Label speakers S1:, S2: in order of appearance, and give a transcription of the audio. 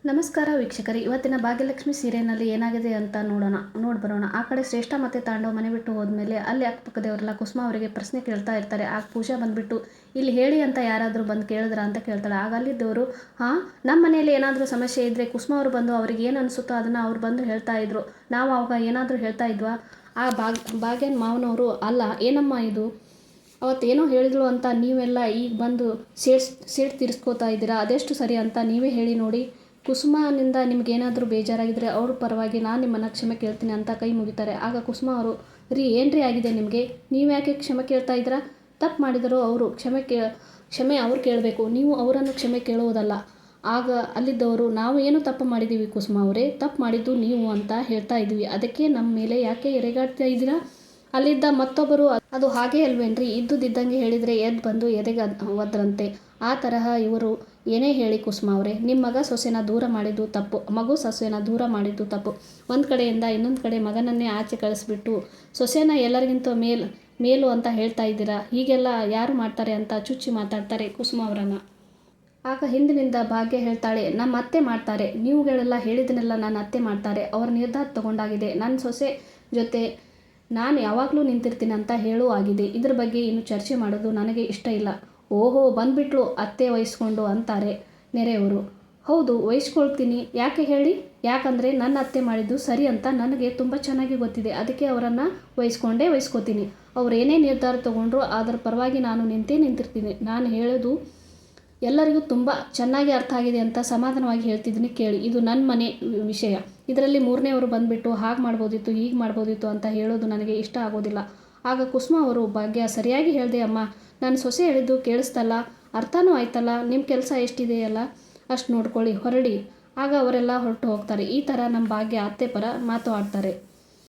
S1: ನಮಸ್ಕಾರ ವೀಕ್ಷಕರೇ, ಇವತ್ತಿನ ಭಾಗ್ಯಲಕ್ಷ್ಮಿ ಸೀರಿಯಲ್ನಲ್ಲಿ ಏನಾಗಿದೆ ಅಂತ ನೋಡ್ಬರೋಣ. ಆ ಕಡೆ ಶ್ರೇಷ್ಠ ಮತ್ತು ತಾಂಡವ್ ಮನೆ ಬಿಟ್ಟು ಹೋದ್ಮೇಲೆ ಅಲ್ಲಿ ಅಕ್ಕಪಕ್ಕದವರೆಲ್ಲ ಕುಸುಮ ಅವರಿಗೆ ಪ್ರಶ್ನೆ ಕೇಳ್ತಾ ಇರ್ತಾರೆ. ಆಗ ಪೂಜಾ ಬಂದುಬಿಟ್ಟು ಇಲ್ಲಿ ಹೇಳಿ ಅಂತ ಯಾರಾದರೂ ಬಂದು ಕೇಳಿದ್ರಾ ಅಂತ ಕೇಳ್ತಾಳೆ. ಆಗ ಅಲ್ಲಿದ್ದವರು ನಮ್ಮ ಮನೆಯಲ್ಲಿ ಏನಾದರೂ ಸಮಸ್ಯೆ ಇದ್ದರೆ ಕುಸುಮ ಅವರು ಬಂದು ಅವ್ರಿಗೆ ಏನು ಅನಿಸುತ್ತೋ ಅದನ್ನು ಅವ್ರು ಬಂದು ಹೇಳ್ತಾ ಇದ್ರು. ನಾವು ಅವಾಗ ಏನಾದರೂ ಹೇಳ್ತಾ ಇದ್ವಾ? ಆ ಭಾಗ್ಯನ ಮಾವನವರು ಅಲ್ಲ ಏನಮ್ಮ ಇದು ಅವತ್ತೇನೋ ಹೇಳಿದ್ರು ಅಂತ ನೀವೆಲ್ಲ ಈಗ ಬಂದು ಸೇಡ್ ತೀರಿಸ್ಕೋತಾ ಇದ್ದೀರಾ, ಅದೆಷ್ಟು ಸರಿ ಅಂತ ನೀವೇ ಹೇಳಿ ನೋಡಿ. ಕುಸುಮನಿಂದ ನಿಮ್ಗೇನಾದರೂ ಬೇಜಾರಾಗಿದ್ದರೆ ಅವ್ರ ಪರವಾಗಿ ನಾನು ನಿಮ್ಮನ್ನು ಕ್ಷಮೆ ಕೇಳ್ತೀನಿ ಅಂತ ಕೈ ಮುಗಿತಾರೆ. ಆಗ ಕುಸುಮ ಅವರು ಏನ್ರಿ ಆಗಿದೆ ನಿಮಗೆ, ನೀವು ಯಾಕೆ ಕ್ಷಮೆ ಕೇಳ್ತಾ ಇದ್ದೀರಾ? ತಪ್ಪು ಮಾಡಿದರೂ ಅವರು ಕ್ಷಮೆ ಅವ್ರು ಕೇಳಬೇಕು, ನೀವು ಅವರನ್ನು ಕ್ಷಮೆ ಕೇಳುವುದಲ್ಲ. ಆಗ ಅಲ್ಲಿದ್ದವರು ನಾವು ಏನು ತಪ್ಪು ಮಾಡಿದ್ದೀವಿ ಕುಸುಮ ಅವರೇ, ತಪ್ಪು ಮಾಡಿದ್ದು ನೀವು ಅಂತ ಹೇಳ್ತಾ ಇದ್ವಿ, ಅದಕ್ಕೆ ನಮ್ಮ ಮೇಲೆ ಯಾಕೆ ಎರೆಗಾಡ್ತಾ ಇದ್ದೀರಾ? ಅಲ್ಲಿದ್ದ ಮತ್ತೊಬ್ಬರು ಅದು ಹಾಗೇ ಅಲ್ವೇನ್ರಿ, ಇದ್ದಂಗೆ ಹೇಳಿದರೆ ಎದ್ದು ಬಂದು ಎದೆಗೆ ಒದ್ರಂತೆ. ಆ ತರಹ ಇವರು ಏನೇ ಹೇಳಿ ಕುಸುಮ ಅವರೇ, ನಿಮ್ಮ ಮಗ ಸೊಸೆನ ದೂರ ಮಾಡಿದ್ದು ತಪ್ಪು, ಮಗು ಸೊಸೆನ ದೂರ ಮಾಡಿದ್ದು ತಪ್ಪು. ಒಂದು ಕಡೆಯಿಂದ ಇನ್ನೊಂದು ಕಡೆ ಮಗನನ್ನೇ ಆಚೆ ಕಳಿಸ್ಬಿಟ್ಟು ಸೊಸೆನ ಎಲ್ಲರಿಗಿಂತ ಮೇಲು ಅಂತ ಹೇಳ್ತಾ ಇದ್ದೀರಾ. ಹೀಗೆಲ್ಲ ಯಾರು ಮಾಡ್ತಾರೆ ಅಂತ ಚುಚ್ಚಿ ಮಾತಾಡ್ತಾರೆ ಕುಸುಮ ಅವರನ್ನು. ಆಗ ಹಿಂದಿನಿಂದ ಭಾಗ್ಯ ಹೇಳ್ತಾಳೆ, ನಮ್ಮ ಅತ್ತೆ ಮಾಡ್ತಾರೆ, ನೀವುಗಳೆಲ್ಲ ಹೇಳಿದನೆಲ್ಲ ನನ್ನ ಅತ್ತೆ ಮಾಡ್ತಾರೆ, ಅವ್ರ ನಿರ್ಧಾರ ತಗೊಂಡಾಗಿದೆ. ನನ್ನ ಸೊಸೆ ಜೊತೆ ನಾನು ಯಾವಾಗಲೂ ನಿಂತಿರ್ತೀನಿ ಅಂತ ಹೇಳೂ ಆಗಿದೆ. ಇದ್ರ ಬಗ್ಗೆ ಇನ್ನು ಚರ್ಚೆ ಮಾಡೋದು ನನಗೆ ಇಷ್ಟ ಇಲ್ಲ. ಓಹೋ ಬಂದುಬಿಟ್ಲು ಅತ್ತೆ ವಹಿಸ್ಕೊಂಡು ಅಂತಾರೆ ನೆರೆಯವರು. ಹೌದು ವಹಿಸ್ಕೊಳ್ತೀನಿ, ಯಾಕೆ ಹೇಳಿ? ಯಾಕಂದರೆ ನನ್ನ ಅತ್ತೆ ಮಾಡಿದ್ದು ಸರಿ ಅಂತ ನನಗೆ ತುಂಬ ಚೆನ್ನಾಗಿ ಗೊತ್ತಿದೆ, ಅದಕ್ಕೆ ಅವರನ್ನು ವಹಿಸ್ಕೋತೀನಿ. ಅವ್ರು ಏನೇ ನಿರ್ಧಾರ ತಗೊಂಡ್ರು ಅದರ ಪರವಾಗಿ ನಾನು ನಿಂತಿರ್ತೀನಿ. ನಾನು ಹೇಳೋದು ಎಲ್ಲರಿಗೂ ತುಂಬ ಚೆನ್ನಾಗಿ ಅರ್ಥ ಆಗಿದೆ ಅಂತ ಸಮಾಧಾನವಾಗಿ ಹೇಳ್ತಿದ್ದೀನಿ ಕೇಳಿ. ಇದು ನನ್ನ ಮನೆ ವಿಷಯ, ಇದರಲ್ಲಿ ಮೂರನೇವರು ಬಂದುಬಿಟ್ಟು ಹಾಗೆ ಮಾಡ್ಬೋದಿತ್ತು ಹೀಗೆ ಮಾಡ್ಬೋದಿತ್ತು ಅಂತ ಹೇಳೋದು ನನಗೆ ಇಷ್ಟ ಆಗೋದಿಲ್ಲ. ಆಗ ಕುಸುಮ ಅವರು, ಭಾಗ್ಯ ಸರಿಯಾಗಿ ಹೇಳಿದೆ ಅಮ್ಮ, ನನ್ನ ಸೊಸೆ ಹೇಳಿದ್ದು ಕೇಳಿಸ್ತಲ್ಲ, ಅರ್ಥನೂ ಆಯ್ತಲ್ಲ, ನಿಮ್ಮ ಕೆಲಸ ಎಷ್ಟಿದೆಯಲ್ಲ ಅಷ್ಟು ನೋಡ್ಕೊಳ್ಳಿ, ಹೊರಡಿ. ಆಗ ಅವರೆಲ್ಲ ಹೊರಟು ಹೋಗ್ತಾರೆ. ಈ ಥರ ನಮ್ಮ ಭಾಗ್ಯ ಅತ್ತೆ ಪರ ಮಾತು ಆಡ್ತಾರೆ.